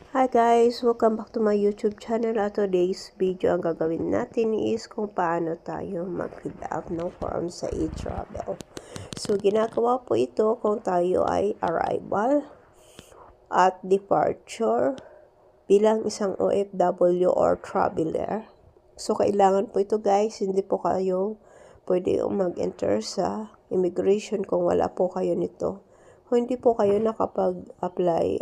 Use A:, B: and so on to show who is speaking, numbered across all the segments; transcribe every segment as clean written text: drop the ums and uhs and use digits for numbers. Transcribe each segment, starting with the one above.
A: Hi guys! Welcome back to my YouTube channel. At today's video, ang gagawin natin is kung paano tayo mag-fill up ng form sa e-travel. So, ginagawa po ito kung tayo ay arrival at departure bilang isang OFW or traveler. So, kailangan po ito guys, hindi po kayo pwede mag-enter sa immigration kung wala po kayo nito. Kung hindi po kayo nakapag-apply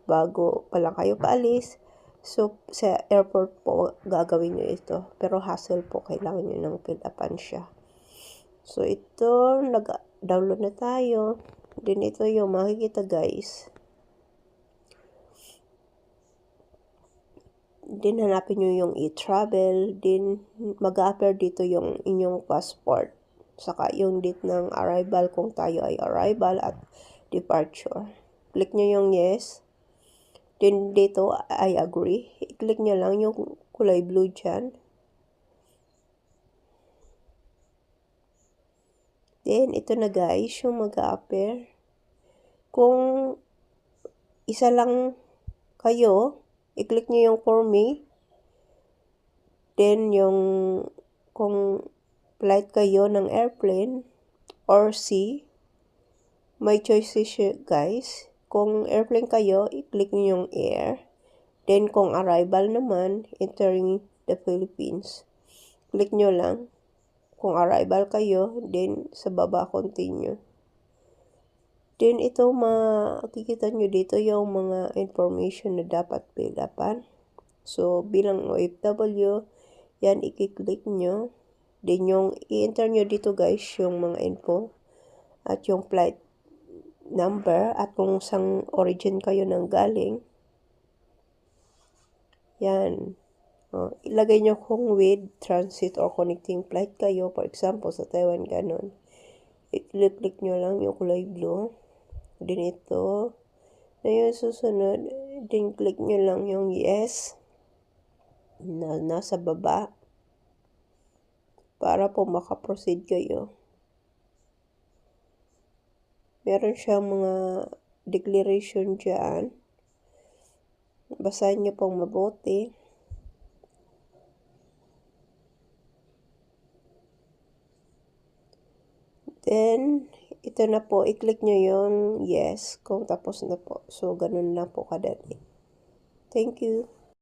A: bago pa lang kayo paalis, so sa airport po gagawin nyo ito. Pero hassle po, kailangan nyo nang fill upan siya. So ito, nag-download na tayo. Then ito yung makikita guys. Then hanapin nyo yung e-travel. Then mag-a-appear dito yung inyong passport. Saka yung date ng arrival kung tayo ay arrival at departure. Click nyo yung yes. Then dito, I agree. I-click nyo lang yung kulay blue dyan. Then, ito na guys, yung mag-a-appear. Kung isa lang kayo, i-click nyo yung for me. Then, kung flight kayo ng airplane or sea, may choices guys. Kung airplane kayo, i-click nyo yung air. Then, kung arrival naman, entering the Philippines. Click nyo lang. Kung arrival kayo, then sa baba, continue. Then, ito makikita nyo dito yung mga information na dapat fill upan. So, bilang OFW, yan, i-click nyo. Then, yung i-enter nyo dito guys, yung mga info at yung flight number at kung sang origin kayo nang galing. Yan. Ilagay nyo kung with transit or connecting flight kayo. For example, sa Taiwan, ganon. I-click nyo lang yung kulay blue. Then ito. Na yung susunod. Then click nyo lang yung yes. Na nasa baba. Para po makaproceed kayo. Meron siyang mga declaration dyan. Basahin nyo pong mabuti. Then, ito na po, i-click nyo yung yes kung tapos na po. So, ganun na po kadali. Thank you.